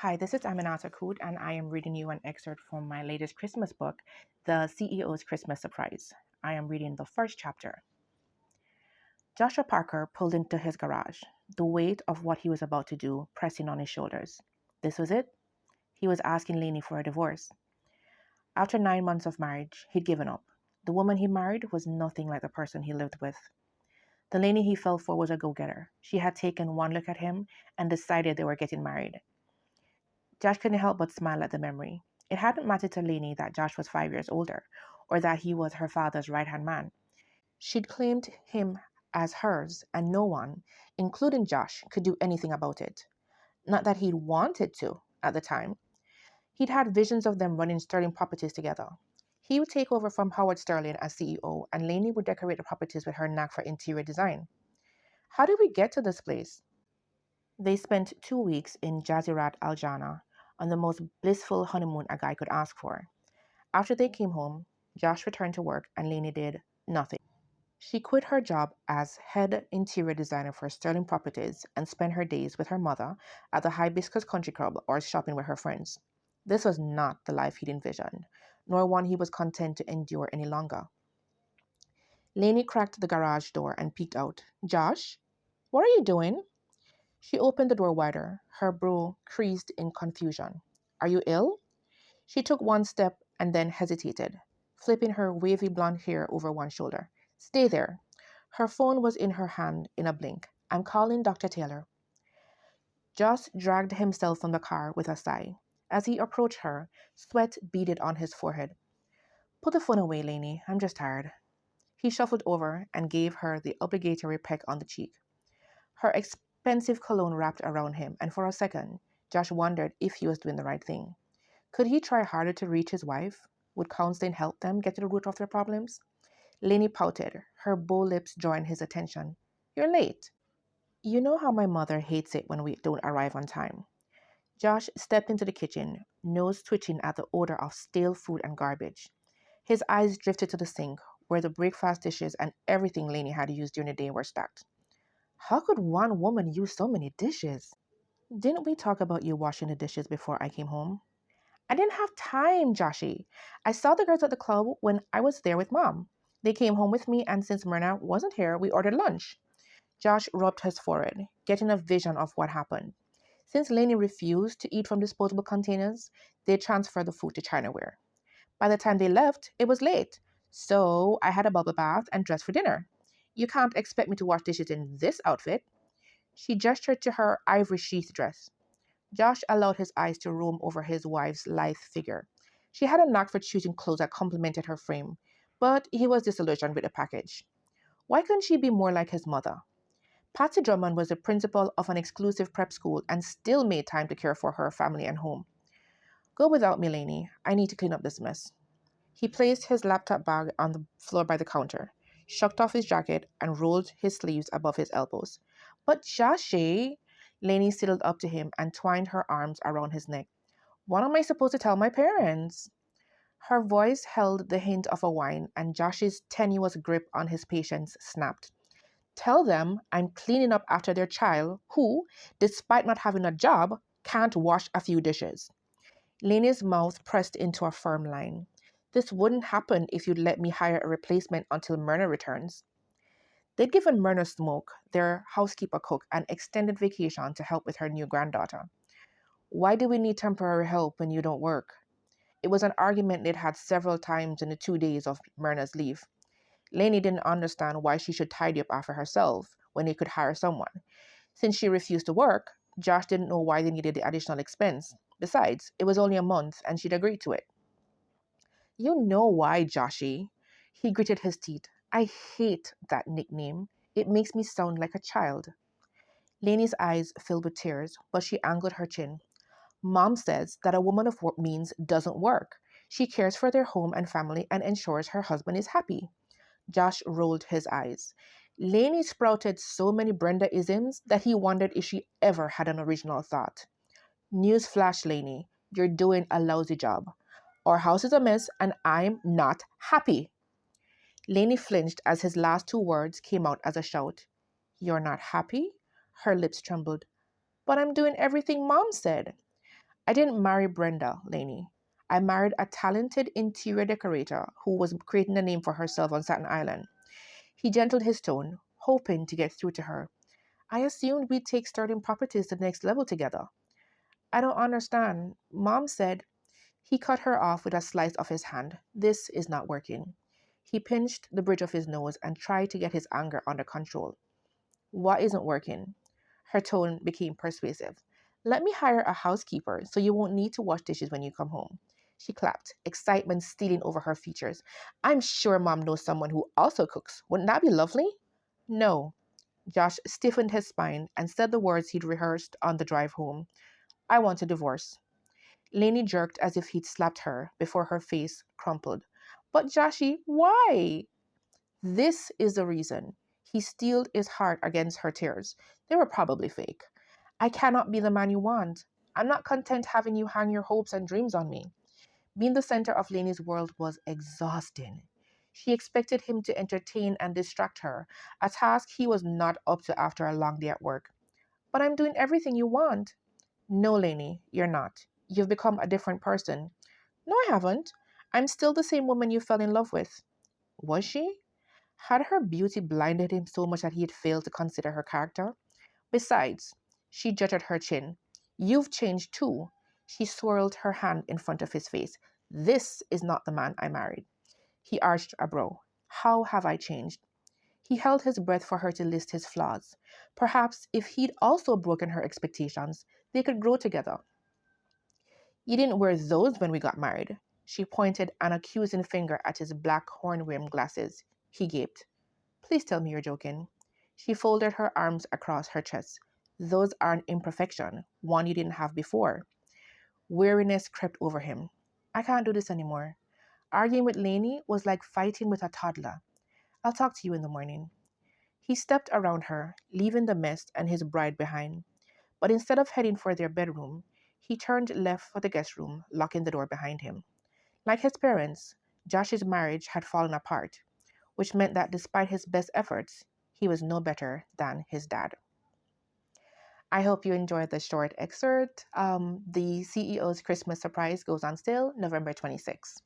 Hi, this is Aminata Koot, and I am reading you an excerpt from my latest Christmas book, The CEO's Christmas Surprise. I am reading the first chapter. Joshua Parker pulled into his garage, the weight of what he was about to do pressing on his shoulders. This was it. He was asking Lanie for a divorce. After 9 months of marriage, he'd given up. The woman he married was nothing like the person he lived with. The Lanie he fell for was a go-getter. She had taken one look at him and decided they were getting married. Josh couldn't help but smile at the memory. It hadn't mattered to Lanie that Josh was 5 years older, or that he was her father's right-hand man. She'd claimed him as hers, and no one, including Josh, could do anything about it. Not that he'd wanted to at the time. He'd had visions of them running Sterling properties together. He would take over from Howard Sterling as CEO, and Lanie would decorate the properties with her knack for interior design. How did we get to this place? They spent 2 weeks in Jazirat Al Jannah on the most blissful honeymoon a guy could ask for. After they came home, Josh returned to work and Lanie did nothing. She quit her job as head interior designer for Sterling Properties and spent her days with her mother at the Hibiscus Country Club or shopping with her friends. This was not the life he'd envisioned, nor one he was content to endure any longer. Lanie cracked the garage door and peeked out. Josh, what are you doing? She opened the door wider, her brow creased in confusion. Are you ill? She took one step and then hesitated, flipping her wavy blonde hair over one shoulder. Stay there. Her phone was in her hand in a blink. I'm calling Dr. Taylor. Josh dragged himself from the car with a sigh. As he approached her, sweat beaded on his forehead. Put the phone away, Lanie. I'm just tired. He shuffled over and gave her the obligatory peck on the cheek. Her expensive cologne wrapped around him, and for a second, Josh wondered if he was doing the right thing. Could he try harder to reach his wife? Would counseling help them get to the root of their problems? Lanie pouted, her bow lips drawing his attention. You're late. You know how my mother hates it when we don't arrive on time. Josh stepped into the kitchen, nose twitching at the odor of stale food and garbage. His eyes drifted to the sink, where the breakfast dishes and everything Lanie had used during the day were stacked. How could one woman use so many dishes? Didn't we talk about you washing the dishes before I came home? I didn't have time, Joshy. I saw the girls at the club when I was there with Mom. They came home with me, and since Myrna wasn't here, we ordered lunch. Josh rubbed his forehead, getting a vision of what happened. Since Lainey refused to eat from disposable containers, they transferred the food to Chinaware. By the time they left, it was late, so I had a bubble bath and dressed for dinner. You can't expect me to wash dishes in this outfit. She gestured to her ivory sheath dress. Josh allowed his eyes to roam over his wife's lithe figure. She had a knack for choosing clothes that complemented her frame, but he was disillusioned with the package. Why couldn't she be more like his mother? Patsy Drummond was the principal of an exclusive prep school and still made time to care for her family and home. Go without me, Lainey. I need to clean up this mess. He placed his laptop bag on the floor by the counter, shucked off his jacket, and rolled his sleeves above his elbows. But Joshy, Lainey sidled up to him and twined her arms around his neck. What am I supposed to tell my parents? Her voice held the hint of a whine, and Josh's tenuous grip on his patience snapped. Tell them I'm cleaning up after their child, who, despite not having a job, can't wash a few dishes. Lainey's mouth pressed into a firm line. This wouldn't happen if you'd let me hire a replacement until Myrna returns. They'd given Myrna Smoke, their housekeeper cook, an extended vacation to help with her new granddaughter. Why do we need temporary help when you don't work? It was an argument they'd had several times in the 2 days of Myrna's leave. Lainey didn't understand why she should tidy up after herself when they could hire someone. Since she refused to work, Josh didn't know why they needed the additional expense. Besides, it was only a month and she'd agreed to it. You know why, Joshy? He gritted his teeth. I hate that nickname. It makes me sound like a child. Lainey's eyes filled with tears, but she angled her chin. Mom says that a woman of means doesn't work. She cares for their home and family and ensures her husband is happy. Josh rolled his eyes. Lainey sprouted so many Brenda-isms that he wondered if she ever had an original thought. Newsflash, Lainey, you're doing a lousy job. Our house is a mess and I'm not happy. Lainey flinched as his last two words came out as a shout. You're not happy? Her lips trembled. But I'm doing everything Mom said. I didn't marry Brenda, Lanie. I married a talented interior decorator who was creating a name for herself on Staten Island. He gentled his tone, hoping to get through to her. I assumed we'd take starting properties to the next level together. I don't understand. Mom said. He cut her off with a slice of his hand. This is not working. He pinched the bridge of his nose and tried to get his anger under control. What isn't working? Her tone became persuasive. Let me hire a housekeeper so you won't need to wash dishes when you come home. She clapped, excitement stealing over her features. I'm sure Mom knows someone who also cooks. Wouldn't that be lovely? No. Josh stiffened his spine and said the words he'd rehearsed on the drive home. I want a divorce. Lainey jerked as if he'd slapped her before her face crumpled. But Joshy, why? This is the reason. He steeled his heart against her tears. They were probably fake. I cannot be the man you want. I'm not content having you hang your hopes and dreams on me. Being the center of Lainey's world was exhausting. She expected him to entertain and distract her, a task he was not up to after a long day at work. But I'm doing everything you want. No, Lainey, you're not. You've become a different person. No, I haven't. I'm still the same woman you fell in love with. Was she? Had her beauty blinded him so much that he had failed to consider her character? Besides, she jutted her chin. You've changed too. She swirled her hand in front of his face. This is not the man I married. He arched a brow. How have I changed? He held his breath for her to list his flaws. Perhaps if he'd also broken her expectations, they could grow together. You didn't wear those when we got married. She pointed an accusing finger at his black horn rimmed glasses. He gaped. Please tell me you're joking. She folded her arms across her chest. Those are an imperfection, one you didn't have before. Weariness crept over him. I can't do this anymore. Arguing with Lainey was like fighting with a toddler. I'll talk to you in the morning. He stepped around her, leaving the mess and his bride behind. But instead of heading for their bedroom, he turned left for the guest room, locking the door behind him. Like his parents, Josh's marriage had fallen apart, which meant that despite his best efforts, he was no better than his dad. I hope you enjoyed the short excerpt. The CEO's Christmas surprise goes on sale November 26th.